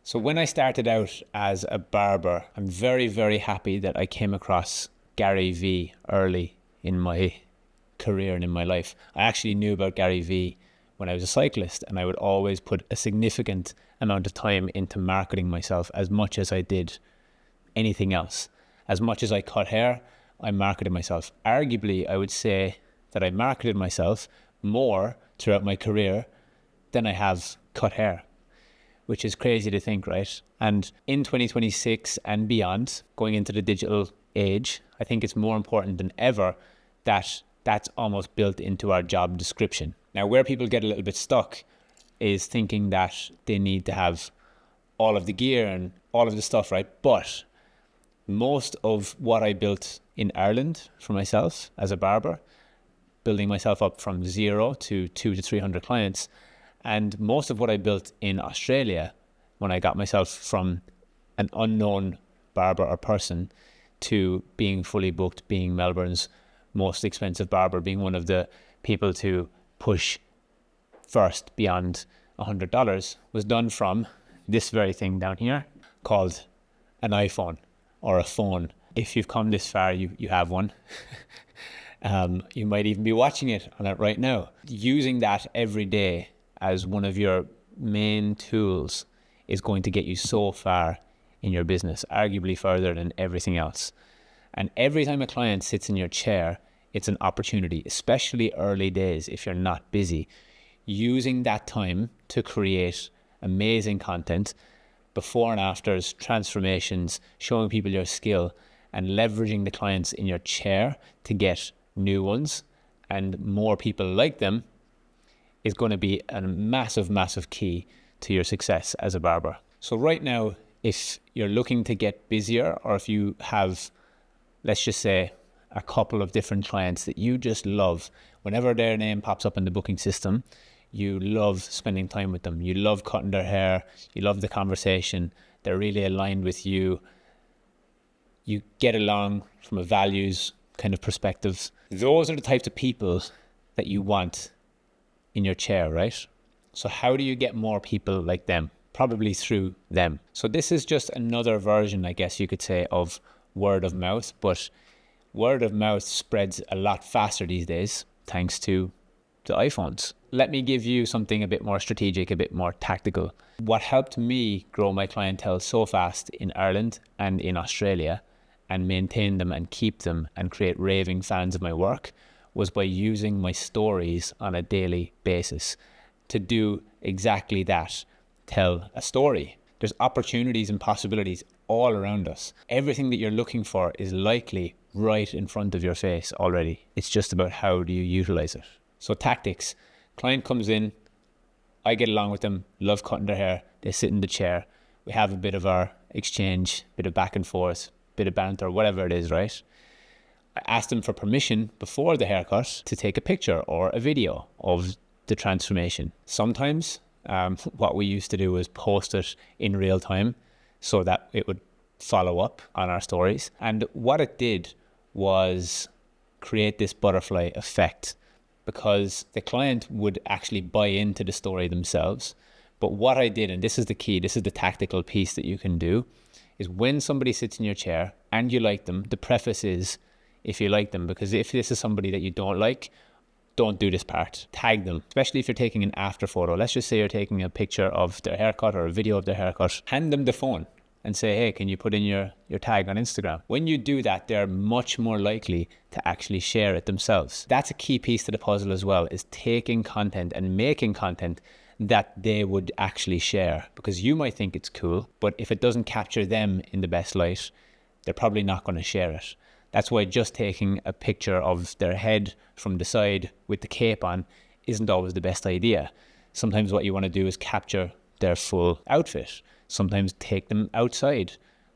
So when I started out as a barber, I'm very, very happy that I came across Gary Vee early in my career and in my life. I actually knew about Gary Vee when I was a cyclist, and I would always put a significant amount of time into marketing myself as much as I did anything else. As much as I cut hair, I marketed myself. Arguably, I would say that I marketed myself more throughout my career than I have cut hair, which is crazy to think, right? And in 2026 and beyond, going into the digital age, I think it's more important than ever that that's almost built into our job description. Now, where people get a little bit stuck is thinking that they need to have all of the gear and all of the stuff, right? But most of what I built in Ireland for myself as a barber, building myself up from 0 to 200 to 300 clients, and most of what I built in Australia when I got myself from an unknown barber or person to being fully booked, being Melbourne's most expensive barber, being one of the people to push first beyond $100, was done from this very thing down here called an iPhone or a phone. If you've come this far, you have one. You might even be watching it on it right now. Using that every day as one of your main tools is going to get you so far in your business, arguably further than everything else. And every time a client sits in your chair, it's an opportunity, especially early days if you're not busy, using that time to create amazing content, before and afters, transformations, showing people your skill, and leveraging the clients in your chair to get new ones and more people like them is going to be a massive, massive key to your success as a barber. So right now, if you're looking to get busier, or if you have, let's just say, a couple of different clients that you just love, whenever their name pops up in the booking system, you love spending time with them. You love cutting their hair. You love the conversation. They're really aligned with you. You get along from a values kind of perspective. Those are the types of people that you want in your chair, right? So how do you get more people like them? Probably through them. So this is just another version, I guess you could say, of word of mouth, but word of mouth spreads a lot faster these days thanks to the iPhones. Let me give you something a bit more strategic, a bit more tactical. What helped me grow my clientele so fast in Ireland and in Australia, and maintain them and keep them and create raving fans of my work, was by using my stories on a daily basis to do exactly that. Tell a story. There's opportunities and possibilities all around us. Everything that you're looking for is likely right in front of your face already. It's just about how do you utilize it. So tactics. Client comes in, I get along with them, love cutting their hair, they sit in the chair, we have a bit of our exchange, bit of back and forth, bit of banter, whatever it is, right? I ask them for permission before the haircut to take a picture or a video of the transformation. Sometimes what we used to do was post it in real time so that it would follow up on our stories. And what it did was create this butterfly effect, because the client would actually buy into the story themselves. But what I did, and this is the key, this is the tactical piece that you can do, is when somebody sits in your chair and you like them, the preface is if you like them, because if this is somebody that you don't like, don't do this part. Tag them, especially if you're taking an after photo. Let's just say you're taking a picture of their haircut or a video of their haircut. Hand them the phone and say, hey, can you put in your tag on Instagram? When you do that, they're much more likely to actually share it themselves. That's a key piece to the puzzle as well, is taking content and making content that they would actually share, because you might think it's cool, but if it doesn't capture them in the best light, they're probably not going to share it. That's why just taking a picture of their head from the side with the cape on isn't always the best idea. Sometimes what you want to do is capture their full outfit. Sometimes take them outside,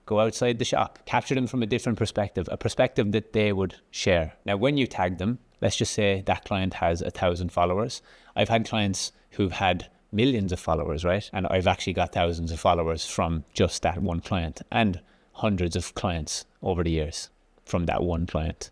go outside the shop, capture them from a different perspective, a perspective that they would share. Now, when you tag them, let's just say that client has 1,000 followers. I've had clients who've had millions of followers, right? And I've actually got thousands of followers from just that one client, and hundreds of clients over the years from that one client.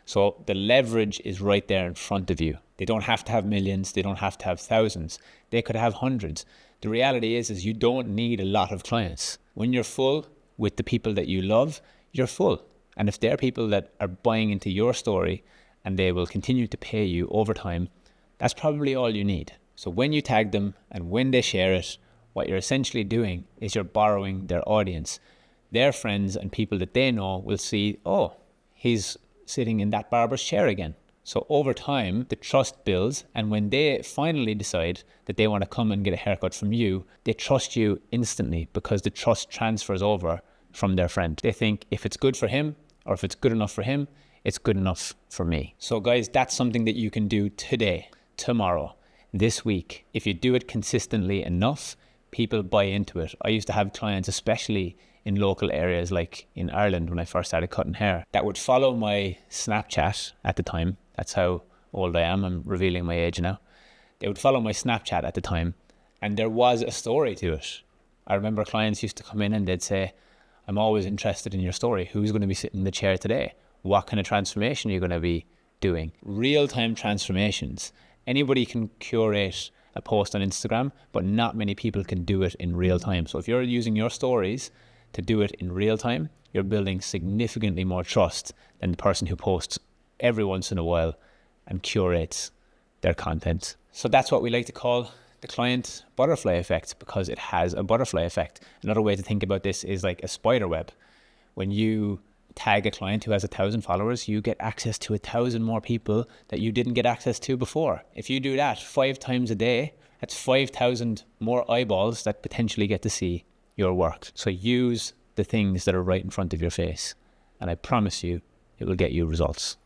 So the leverage is right there in front of you. They don't have to have millions. They don't have to have thousands. They could have hundreds. The reality is you don't need a lot of clients. When you're full with the people that you love, you're full. And if they're people that are buying into your story and they will continue to pay you over time, that's probably all you need. So when you tag them and when they share it, what you're essentially doing is you're borrowing their audience. Their friends and people that they know will see, oh, he's sitting in that barber's chair again. So over time, the trust builds, and when they finally decide that they want to come and get a haircut from you, they trust you instantly because the trust transfers over from their friend. They think if it's good for him, or if it's good enough for him, it's good enough for me. So guys, that's something that you can do today, tomorrow, this week. If you do it consistently enough, people buy into it. I used to have clients, especially in local areas like in Ireland when I first started cutting hair, that would follow my Snapchat at the time. That's how old I am. I'm revealing my age now. They would follow my Snapchat at the time, and there was a story to it. I remember clients used to come in and they'd say, I'm always interested in your story. Who's going to be sitting in the chair today? What kind of transformation are you going to be doing? Real-time transformations. Anybody can curate a post on Instagram, but not many people can do it in real time. So if you're using your stories to do it in real time, you're building significantly more trust than the person who posts every once in a while and curates their content. So that's what we like to call the client butterfly effect, because it has a butterfly effect. Another way to think about this is like a spiderweb. When you tag a client who has 1,000 followers, you get access to 1,000 more people that you didn't get access to before. If you do that 5 times a day, that's 5,000 more eyeballs that potentially get to see your work. So use the things that are right in front of your face, and I promise you, it will get you results.